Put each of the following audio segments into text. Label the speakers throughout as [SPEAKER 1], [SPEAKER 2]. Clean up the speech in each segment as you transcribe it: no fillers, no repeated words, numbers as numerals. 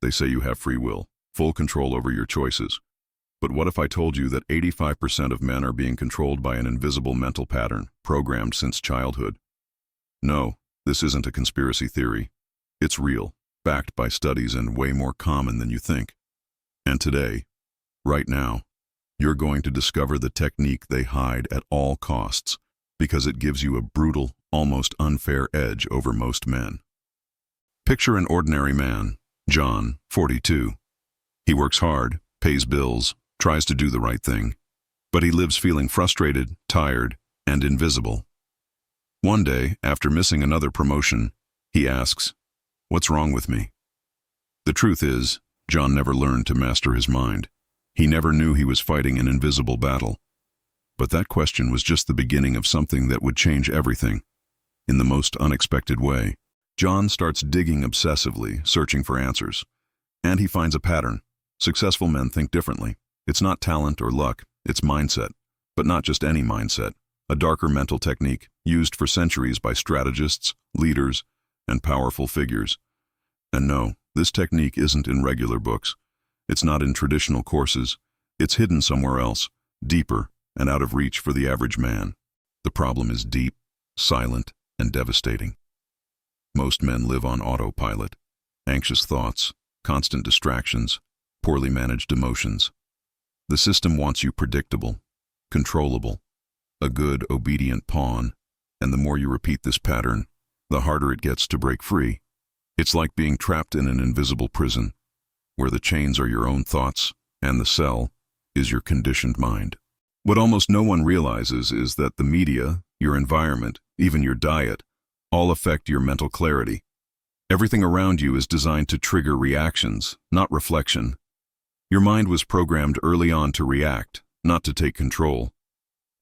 [SPEAKER 1] They say you have free will, full control over your choices. But what if I told you that 85% of men are being controlled by an invisible mental pattern, programmed since childhood? No, this isn't a conspiracy theory. It's real, backed by studies, and way more common than you think. And today, right now, you're going to discover the technique they hide at all costs, because it gives you a brutal, almost unfair edge over most men. Picture an ordinary man, John, 42. He works hard, pays bills, tries to do the right thing, but he lives feeling frustrated, tired, and invisible. One day, after missing another promotion, he asks, "What's wrong with me?" The truth is, John never learned to master his mind. He never knew he was fighting an invisible battle. But that question was just the beginning of something that would change everything. In the most unexpected way, John starts digging obsessively, searching for answers. And he finds a pattern. Successful men think differently. It's not talent or luck, it's mindset. But not just any mindset. A darker mental technique used for centuries by strategists, leaders, and powerful figures. And no, this technique isn't in regular books. It's not in traditional courses. It's hidden somewhere else, deeper and out of reach for the average man. The problem is deep, silent, and devastating. Most men live on autopilot. Anxious thoughts, constant distractions, poorly managed emotions. The system wants you predictable, controllable, a good, obedient pawn, and the more you repeat this pattern, the harder it gets to break free. It's like being trapped in an invisible prison, where the chains are your own thoughts, and the cell is your conditioned mind. What almost no one realizes is that the media, your environment, even your diet, all affect your mental clarity. Everything around you is designed to trigger reactions, not reflection. Your mind was programmed early on to react, not to take control.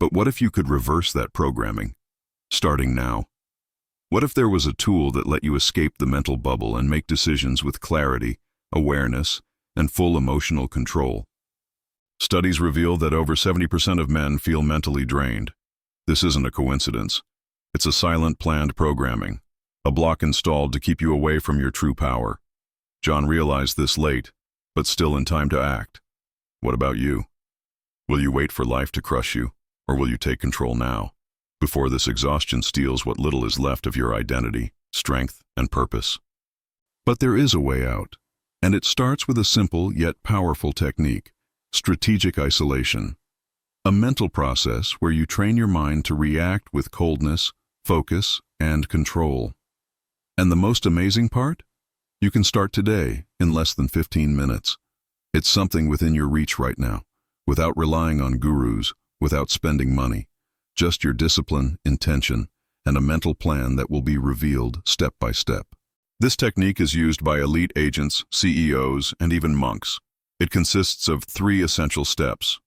[SPEAKER 1] But what if you could reverse that programming, starting now? What if there was a tool that let you escape the mental bubble and make decisions with clarity, awareness, and full emotional control? Studies reveal that over 70% of men feel mentally drained. This isn't a coincidence. It's a silent, planned programming, a block installed to keep you away from your true power. John realized this late, but still in time to act. What about you? Will you wait for life to crush you, or will you take control now, before this exhaustion steals what little is left of your identity, strength, and purpose? But there is a way out, and it starts with a simple yet powerful technique: strategic isolation. A mental process where you train your mind to react with coldness, focus, and control. And the most amazing part? You can start today, in less than 15 minutes. It's something within your reach right now, without relying on gurus, without spending money. Just your discipline, intention, and a mental plan that will be revealed step by step. This technique is used by elite agents, CEOs, and even monks. It consists of 3 essential steps.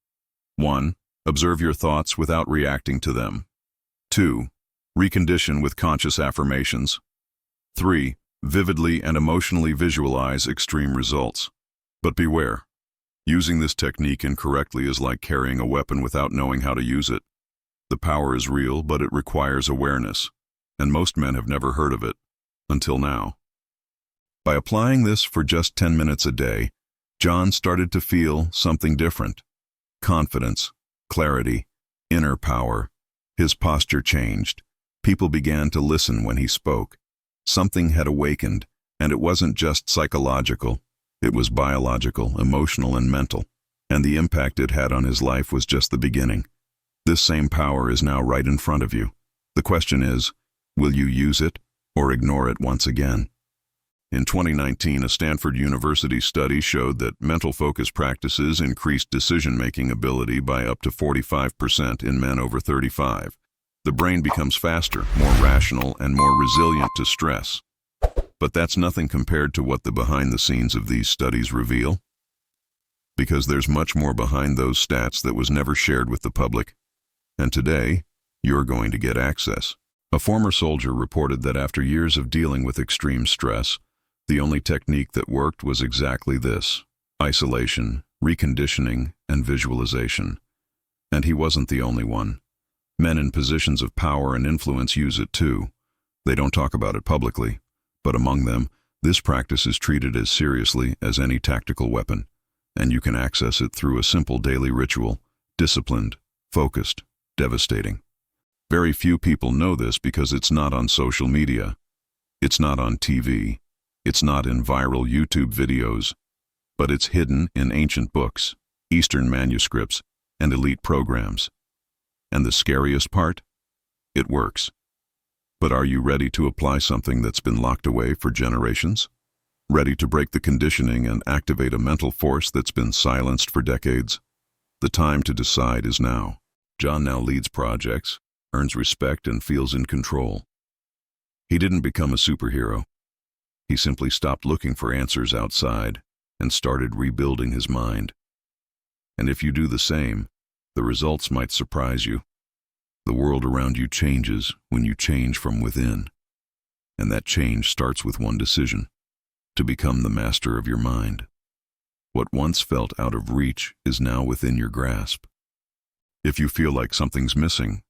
[SPEAKER 1] 1. Observe your thoughts without reacting to them. 2. Recondition with conscious affirmations. 3. Vividly and emotionally visualize extreme results. But beware. Using this technique incorrectly is like carrying a weapon without knowing how to use it. The power is real, but it requires awareness, and most men have never heard of it, until now. By applying this for just 10 minutes a day, John started to feel something different. Confidence, clarity, inner power. His posture changed. People began to listen when he spoke. Something had awakened, and it wasn't just psychological. It was biological, emotional, and mental. And the impact it had on his life was just the beginning. This same power is now right in front of you. The question is, will you use it or ignore it once again? In 2019, a Stanford University study showed that mental focus practices increased decision-making ability by up to 45% in men over 35. The brain becomes faster, more rational, and more resilient to stress. But that's nothing compared to what the behind the scenes of these studies reveal. Because there's much more behind those stats that was never shared with the public. And today, you're going to get access. A former soldier reported that after years of dealing with extreme stress, the only technique that worked was exactly this: isolation, reconditioning, and visualization. And he wasn't the only one. Men in positions of power and influence use it too. They don't talk about it publicly, but among them, This practice is treated as seriously as any tactical weapon, and you can access it through a simple daily ritual, disciplined, focused, devastating. Very few people know this because it's not on social media. It's not on TV. It's not in viral YouTube videos. But it's hidden in ancient books, Eastern manuscripts, and elite programs. And the scariest part? It works. But are you ready to apply something that's been locked away for generations? Ready to break the conditioning and activate a mental force that's been silenced for decades? The time to decide is now. John now leads projects, earns respect, and feels in control. He didn't become a superhero. He simply stopped looking for answers outside and started rebuilding his mind. And if you do the same, the results might surprise you. The world around you changes when you change from within. And that change starts with one decision: to become the master of your mind. What once felt out of reach is now within your grasp. If you feel like something's missing,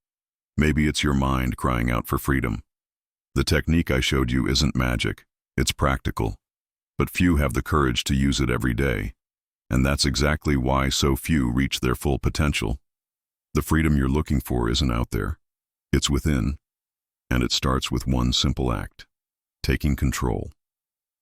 [SPEAKER 1] maybe it's your mind crying out for freedom. The technique I showed you isn't magic, it's practical. But few have the courage to use it every day. And that's exactly why so few reach their full potential. The freedom you're looking for isn't out there. It's within. And it starts with one simple act: taking control.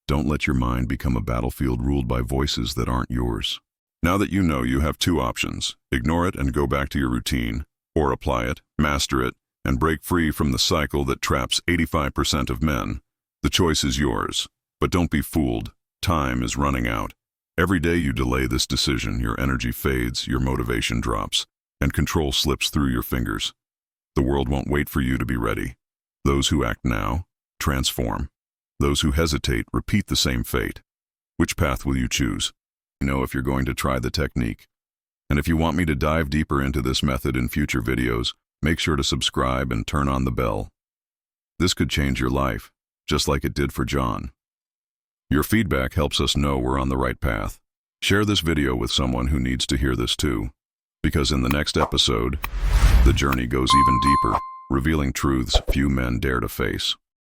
[SPEAKER 1] Don't let your mind become a battlefield ruled by voices that aren't yours. Now that you know, you have two options: ignore it and go back to your routine, or apply it, master it, and break free from the cycle that traps 85% of men. The choice is yours. But don't be fooled. Time is running out. Every day you delay this decision, your energy fades, your motivation drops, and control slips through your fingers. The world won't wait for you to be ready. Those who act now transform. Those who hesitate repeat the same fate. Which path will you choose? You know if you're going to try the technique. And if you want me to dive deeper into this method in future videos, make sure to subscribe and turn on the bell. This could change your life, just like it did for John. Your feedback helps us know we're on the right path. Share this video with someone who needs to hear this too, because in the next episode, the journey goes even deeper, revealing truths few men dare to face.